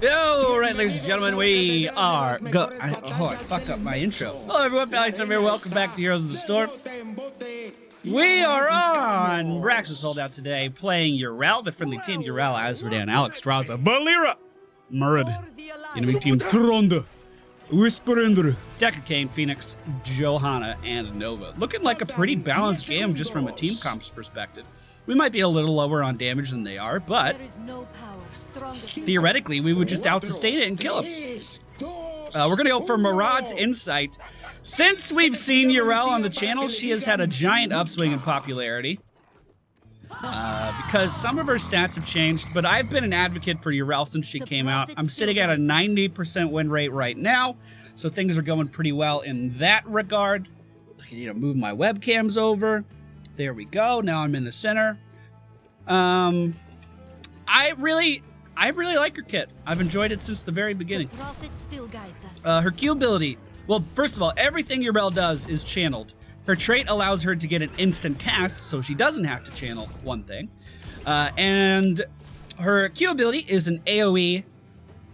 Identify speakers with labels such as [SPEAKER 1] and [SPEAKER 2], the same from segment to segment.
[SPEAKER 1] All right, ladies and gentlemen, we are I fucked up my intro. Hello, everyone. MFPallytime here. Welcome back to Heroes of the Storm. We are on Braxis Holdout today, playing Yrel, the friendly team. Yrel, Azradan, Alex, Straza, Balira, Murid, enemy team Tronda, Whisperender, Decker Kane, Phoenix, Johanna, and Nova. Looking like a pretty balanced game just from a team comps perspective. We might be a little lower on damage than they are, but theoretically, we would just out-sustain it and kill them. We're going to go for Murad's Insight. Since we've seen Yrel on the channel, she has had a giant upswing in popularity. Because some of her stats have changed, but I've been an advocate for Yrel since she came out. I'm sitting at a 90% win rate right now, so things are going pretty well in that regard. I need to move my webcams over. There we go. Now I'm in the center. I really like her kit. I've enjoyed it since the very beginning. Her Q ability. Well, first of all, everything Yrel does is channeled. Her trait allows her to get an instant cast, so she doesn't have to channel one thing. And her Q ability is an AoE,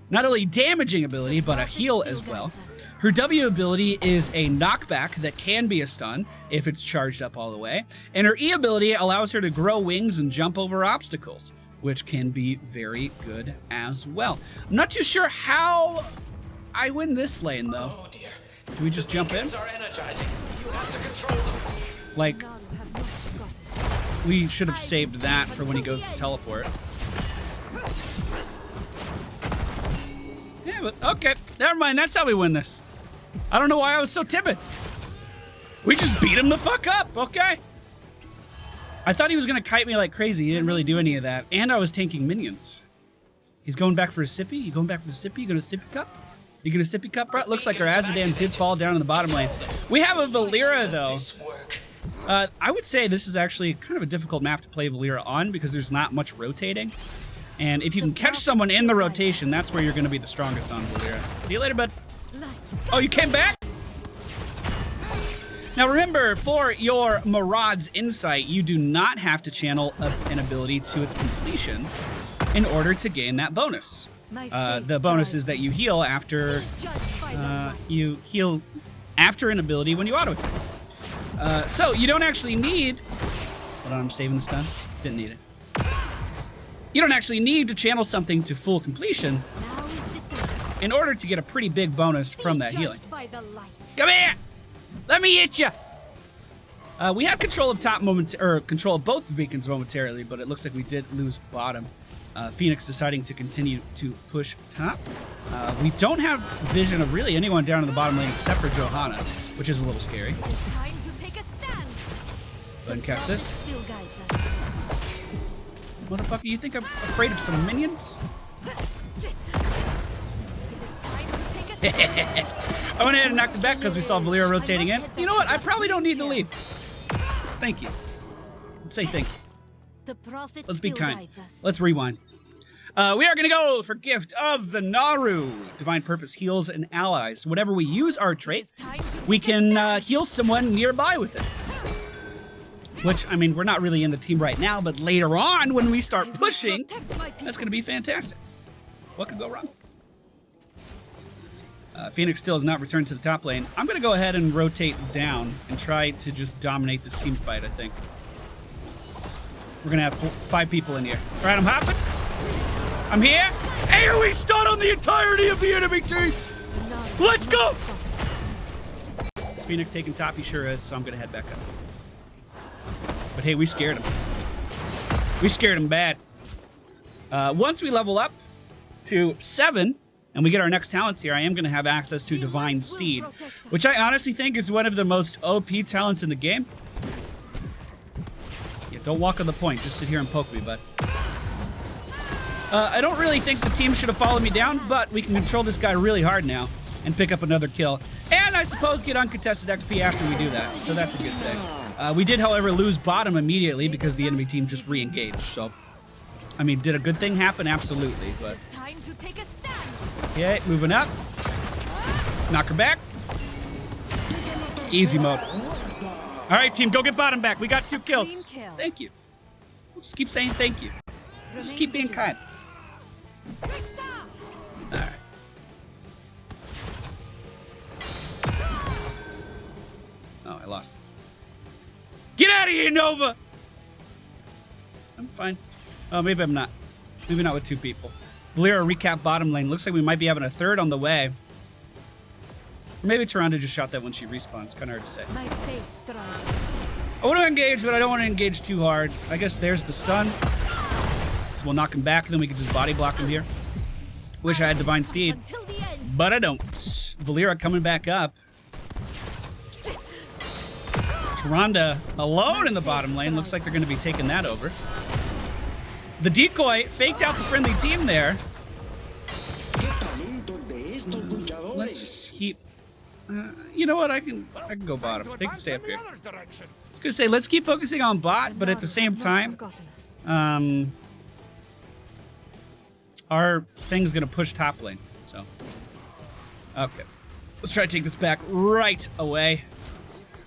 [SPEAKER 1] not only damaging ability, but a heal as well. Her W ability is a knockback that can be a stun if it's charged up all the way. And her E ability allows her to grow wings and jump over obstacles, which can be very good as well. I'm not too sure how I win this lane, though.
[SPEAKER 2] Oh dear.
[SPEAKER 1] Do we just jump in? Like, we should have saved that for when he goes to teleport. Yeah, but okay, never mind. That's how we win this. I don't know why I was so timid. We just beat him the fuck up, okay? I thought he was gonna kite me like crazy. He didn't really do any of that. And I was tanking minions. He's going back for a sippy? You going back for the sippy? You gonna sippy cup? You gonna sippy cup, bro? Looks like our Azradan did fall down in the bottom lane. We have a Valera, though. I would say this is actually kind of a difficult map to play Valera on because there's not much rotating. And if you can catch someone in the rotation, that's where you're gonna be the strongest on Valera. See you later, bud. Oh, you came back? Now remember, for your Murad's Insight, you do not have to channel an ability to its completion in order to gain that bonus. The bonus is that you heal after an ability when you auto attack. So you don't actually need. Hold on, I'm saving the stun. Didn't need it. You don't actually need to channel something to full completion in order to get a pretty big bonus from that healing. Come here! Let me hit you! We have control of control of both the beacons momentarily, but it looks like we did lose bottom. Phoenix deciding to continue to push top. We don't have vision of really anyone down in the bottom lane except for Johanna, which is a little scary. Go ahead and cast this. Motherfucker, you think I'm afraid of some minions? I went ahead and knocked it back because we saw Valera rotating in. You know what? I probably don't need to leave. Thank you. Let's say thank you. Let's be kind. Let's rewind. We are going to go for Gift of the Naru. Divine Purpose heals and allies. Whenever we use our trait, we can heal someone nearby with it. Which, I mean, we're not really in the team right now, but later on when we start pushing, that's going to be fantastic. What could go wrong? Phoenix still has not returned to the top lane. I'm going to go ahead and rotate down and try to just dominate this team fight, I think. We're going to have 5 people in here. All right, I'm hopping. I'm here. AoE stun on the entirety of the enemy team. Let's go. Is Phoenix taking top? He sure is, so I'm going to head back up. But hey, we scared him. We scared him bad. Once we level up to 7, and we get our next talent here, I am going to have access to Divine Steed, which I honestly think is one of the most OP talents in the game. Yeah, don't walk on the point. Just sit here and poke me, bud. I don't really think the team should have followed me down, but we can control this guy really hard now and pick up another kill. And I suppose get uncontested XP after we do that, so that's a good thing. We did, however, lose bottom immediately because the enemy team just re-engaged, so... I mean, did a good thing happen? Absolutely, but... Okay, moving up. Knock her back. Easy mode. All right, team, go get bottom back. We got 2 kills. Thank you. We'll just keep saying thank you. Just keep being kind. Get out of here, Nova! I'm fine. Oh, maybe I'm not. Maybe not with 2 people. Valera recap bottom lane. Looks like we might be having a 3rd on the way. Or maybe Tyrande just shot that when she respawns. Kind of hard to say. I want to engage, but I don't want to engage too hard. I guess there's the stun. So we'll knock him back, and then we can just body block him here. Wish I had Divine Steed, but I don't. Valera coming back up. Tyrande alone in the bottom lane. Looks like they're going to be taking that over. The decoy faked out the friendly team there. Let's keep... you know what? I can go bottom. They can stay up here. I was going to say, let's keep focusing on bot, but at the same time... our thing's going to push top lane, so... Okay. Let's try to take this back right away.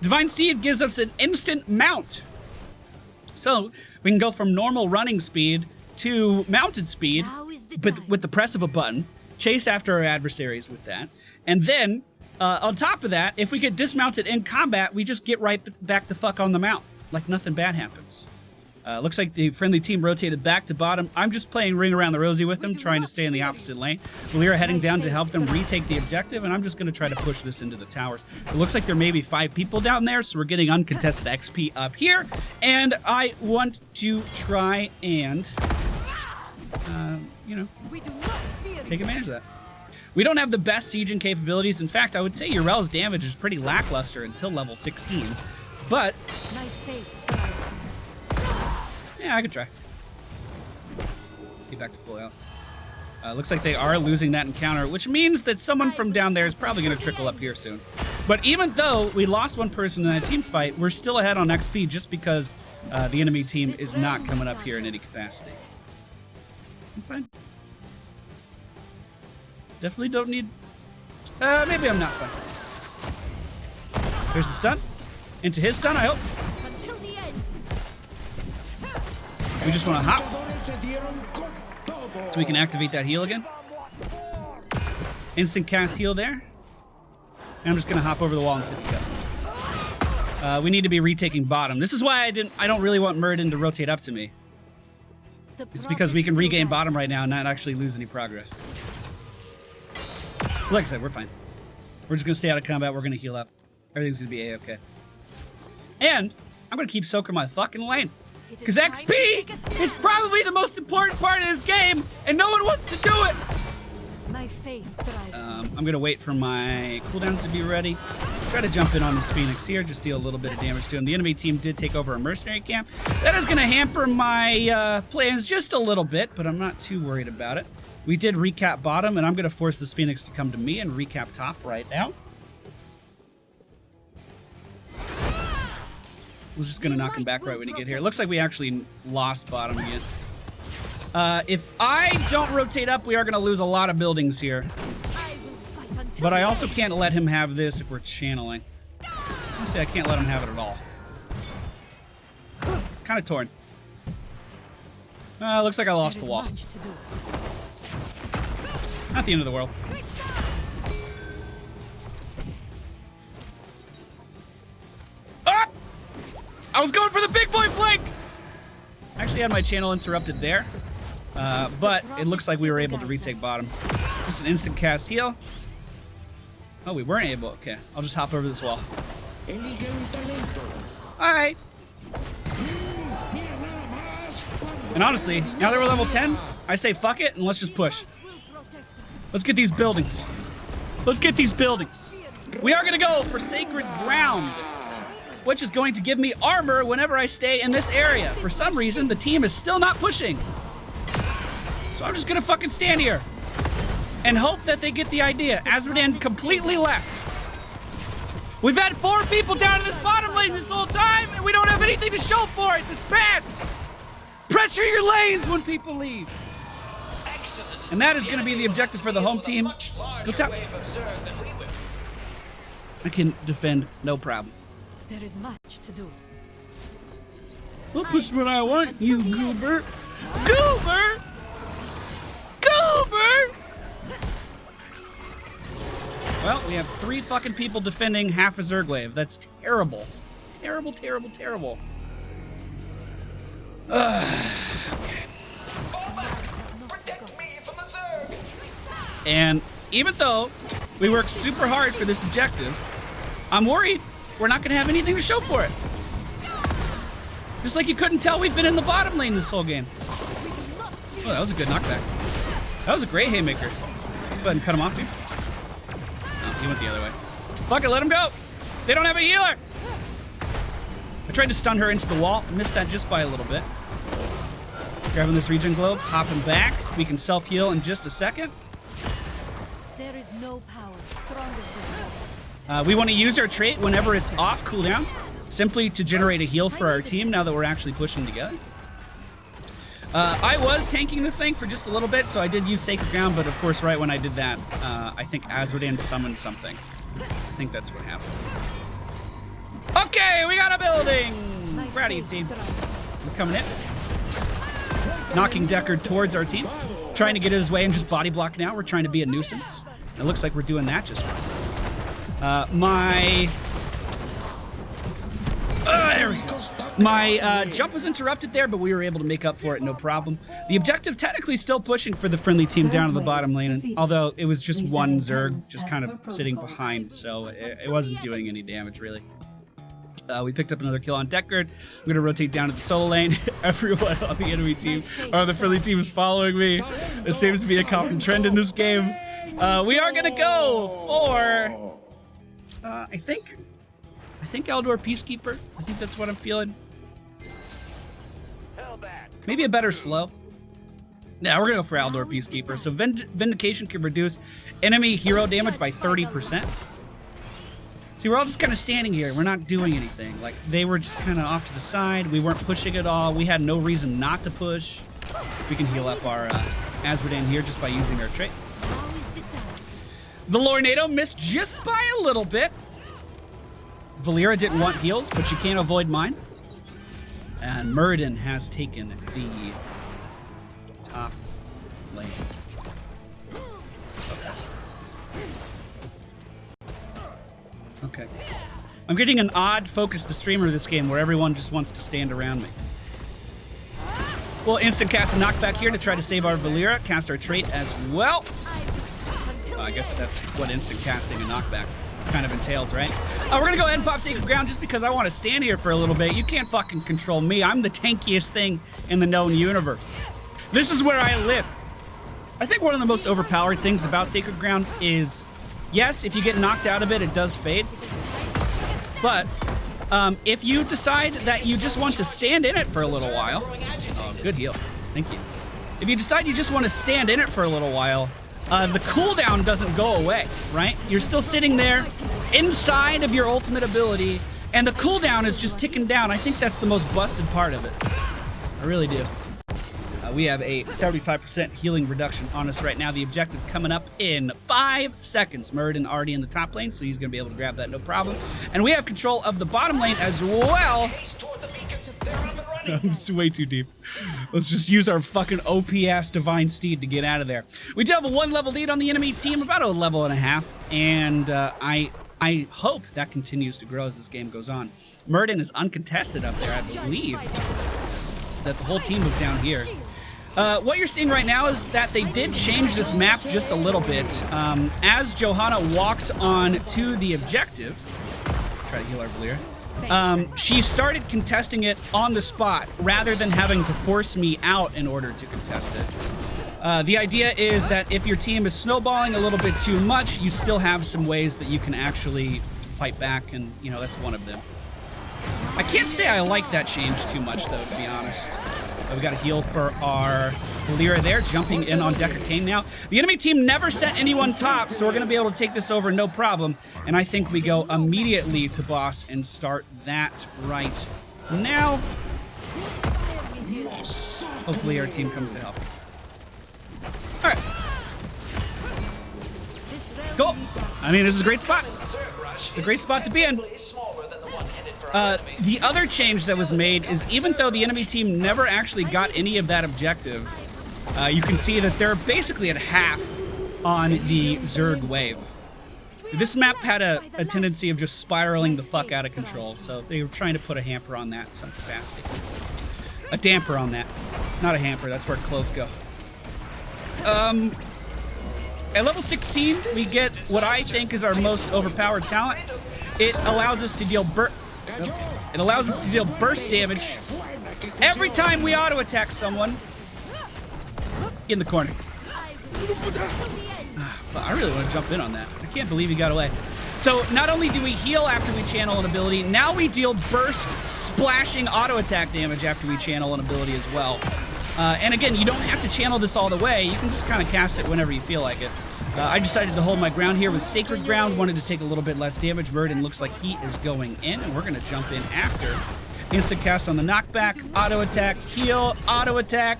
[SPEAKER 1] Divine Steed gives us an instant mount. So, we can go from normal running speed to mounted speed, but with the press of a button, chase after our adversaries with that, and then, on top of that, if we get dismounted in combat, we just get right back the fuck on the mount, like nothing bad happens. Looks like the friendly team rotated back to bottom. I'm just playing Ring Around the Rosie with them, trying to stay in the opposite lane. Valera heading down to help them retake the objective, and I'm just going to try to push this into the towers. It looks like there may be 5 people down there, so we're getting uncontested XP up here, and I want to try and, you know, take advantage of that. We don't have the best sieging capabilities. In fact, I would say Yrel's damage is pretty lackluster until level 16, but... yeah, I could try. Get back to full health. Looks like they are losing that encounter, which means that someone from down there is probably going to trickle up here soon. But even though we lost 1 person in that team fight, we're still ahead on XP just because the enemy team is not coming up here in any capacity. I'm fine. Definitely don't need... maybe I'm not fine. There's the stun. Into his stun, I hope. We just want to hop so we can activate that heal again. Instant cast heal there. And I'm just going to hop over the wall and sit up. We need to be retaking bottom. This is why I don't really want Muradin to rotate up to me. It's because we can regain bottom right now and not actually lose any progress. Like I said, we're fine. We're just going to stay out of combat. We're going to heal up. Everything's going to be A-okay. And I'm going to keep soaking my fucking lane. Because XP is probably the most important part of this game, and no one wants to do it! I'm going to wait for my cooldowns to be ready. Try to jump in on this Phoenix here, just deal a little bit of damage to him. The enemy team did take over a mercenary camp. That is going to hamper my plans just a little bit, but I'm not too worried about it. We did recap bottom, and I'm going to force this Phoenix to come to me and recap top right now. I was just going to knock him back right when he get here. It looks like we actually lost bottom again. If I don't rotate up, we are going to lose a lot of buildings here. But I also can't let him have this if we're channeling. Honestly, I can't let him have it at all. Kind of torn. Looks like I lost the wall. Not the end of the world. Ah! I was going for the big boy flank! I actually had my channel interrupted there. But it looks like we were able to retake bottom. Just an instant cast heal. Oh, we weren't able. Okay, I'll just hop over this wall. Alright. And honestly, now that we're level 10, I say fuck it and let's just push. Let's get these buildings. Let's get these buildings. We are going to go for Sacred Ground, which is going to give me armor whenever I stay in this area. For some reason, the team is still not pushing. So I'm just going to fucking stand here and hope that they get the idea. Azmodan completely left. We've had 4 people down in this bottom lane this whole time, and we don't have anything to show for it. It's bad. Pressure your lanes when people leave. And that is going to be the objective for the home team. Go top. I can defend, no problem.
[SPEAKER 2] There is much to do.
[SPEAKER 1] I'll push what I want, you goober. Goober! Goober! Well, we have 3 fucking people defending half a Zerg wave. That's terrible. Terrible, terrible, terrible. And even though we worked super hard for this objective, I'm worried we're not going to have anything to show for it. Just like you couldn't tell we've been in the bottom lane this whole game. Oh, that was a good knockback. That was a great haymaker. Let's go ahead and cut him off here. Oh, he went the other way. Fuck it, let him go. They don't have a healer. I tried to stun her into the wall. Missed that just by a little bit. Grabbing this regen globe, hopping back. We can self-heal in just a second.
[SPEAKER 2] There is no power stronger than
[SPEAKER 1] We want to use our trait whenever it's off cooldown, simply to generate a heal for our team now that we're actually pushing together. I was tanking this thing for just a little bit, so I did use Sacred Ground, but of course right when I did that, I think Azmodan summoned something. I think that's what happened. Okay, we got a building! Proud of you, team. We're coming in. Knocking Deckard towards our team. Trying to get in his way and just body block now. We're trying to be a nuisance. It looks like we're doing that just fine. There we go. My jump was interrupted there, but we were able to make up for it, no problem. The objective technically still pushing for the friendly team down to the bottom lane, although it was just one Zerg just kind of sitting behind, so it wasn't doing any damage, really. We picked up another kill on Deckard. I'm going to rotate down to the solo lane. Everyone on the enemy team, or the friendly team, is following me. It seems to be a common trend in this game. We are going to go for, I think Eldor Peacekeeper. I think that's what I'm feeling. Maybe a better slow. Yeah, we're going to go for Eldor Peacekeeper. So Vindication can reduce enemy hero damage by 30%. See, we're all just kind of standing here. We're not doing anything. Like, they were just kind of off to the side. We weren't pushing at all. We had no reason not to push. We can heal up our Azmodan here just by using our trait. The Lornado missed just by a little bit. Valeera didn't want heals, but she can't avoid mine. And Muradin has taken the top lane. Okay. I'm getting an odd focus to streamer this game where everyone just wants to stand around me. We'll instant cast a knockback here to try to save our Valeera, cast our trait as well. I guess that's what instant casting a knockback kind of entails, right? We're gonna go ahead and pop Sacred Ground just because I want to stand here for a little bit. You can't fucking control me. I'm the tankiest thing in the known universe. This is where I live. I think one of the most overpowered things about Sacred Ground is, yes, if you get knocked out of it, it does fade. But if you decide that you just want to stand in it for a little while, oh, good heal. Thank you. If you decide you just want to stand in it for a little while, the cooldown doesn't go away, right? You're still sitting there inside of your ultimate ability, and the cooldown is just ticking down. I think that's the most busted part of it. I really do. We have a 75% healing reduction on us right now. The objective coming up in 5 seconds. Muradin already in the top lane, so he's going to be able to grab that no problem. And we have control of the bottom lane as well. I'm way too deep. Let's just use our fucking OP-ass Divine Steed to get out of there. We do have a 1-level lead on the enemy team, about a level and a half, and I hope that continues to grow as this game goes on. Muradin is uncontested up there. I believe that the whole team was down here. What you're seeing right now is that they did change this map just a little bit. As Johanna walked on to the objective, try to heal our Valeera. She started contesting it on the spot rather than having to force me out in order to contest it. The idea is that if your team is snowballing a little bit too much, you still have some ways that you can actually fight back, and you know, that's one of them. I can't say I like that change too much though, to be honest. We got a heal for our Valeera there, jumping in on Deckard Cain now. The enemy team never sent anyone top, so we're going to be able to take this over no problem. And I think we go immediately to boss and start that right now. Hopefully our team comes to help. All right. Cool. I mean, this is a great spot. It's a great spot to be in. The other change that was made is even though the enemy team never actually got any of that objective, you can see that they're basically at half on the Zerg wave. This map had a tendency of just spiraling the fuck out of control, so they were trying to put a hamper on that in some capacity. A damper on that. Not a hamper, that's where clothes go. At level 16, we get what I think is our most overpowered talent. It allows us to deal burst damage every time we auto-attack someone. Get in the corner. I really want to jump in on that. I can't believe he got away. So not only do we heal after we channel an ability, now we deal burst splashing auto-attack damage after we channel an ability as well. And again, you don't have to channel this all the way. You can just kind of cast it whenever you feel like it. I decided to hold my ground here with Sacred Ground. Wanted to take a little bit less damage. Murden looks like he is going in, and we're going to jump in after. Instant cast on the knockback, auto-attack, heal, auto-attack.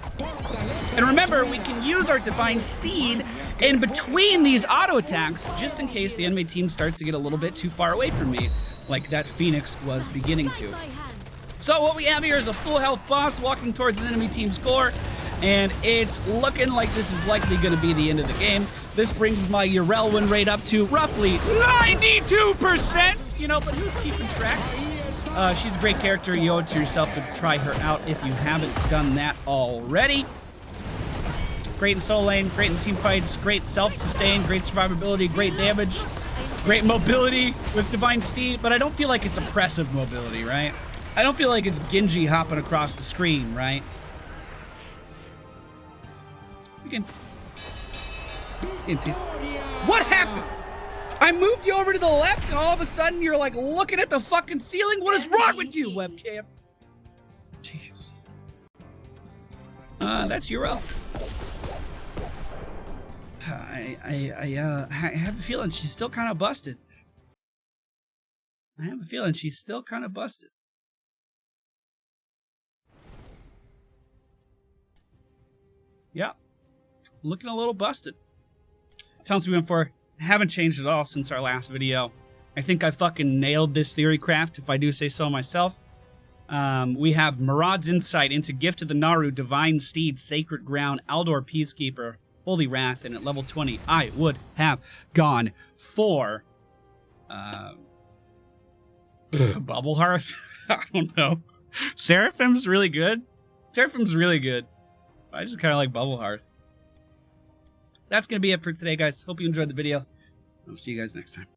[SPEAKER 1] And remember, we can use our Divine Steed in between these auto-attacks, just in case the enemy team starts to get a little bit too far away from me, like that Phoenix was beginning to. So what we have here is a full health boss walking towards an enemy team's core, and it's looking like this is likely going to be the end of the game. This brings my Yrel win rate up to roughly 92%, you know, but who's keeping track? She's a great character. You owe it to yourself to try her out if you haven't done that already. Great in solo lane, great in team fights, great self-sustain, great survivability, great damage, great mobility with Divine Steed, but I don't feel like it's oppressive mobility, right? I don't feel like it's Genji hopping across the screen, right? We can... What happened? I moved you over to the left, and all of a sudden you're like looking at the fucking ceiling? What is wrong with you, webcam? Jeez. That's Yrel. I have a feeling she's still kind of busted. Yeah. Looking a little busted. Talents we went for haven't changed at all since our last video. I think I fucking nailed this theory craft, if I do say so myself. We have Murad's Insight into Gift of the Naru, Divine Steed, Sacred Ground, Aldor Peacekeeper, Holy Wrath, and at level 20, I would have gone for Bubble Hearth. I don't know. Seraphim's really good. I just kind of like Bubble Hearth. That's going to be it for today, guys. Hope you enjoyed the video. I'll see you guys next time.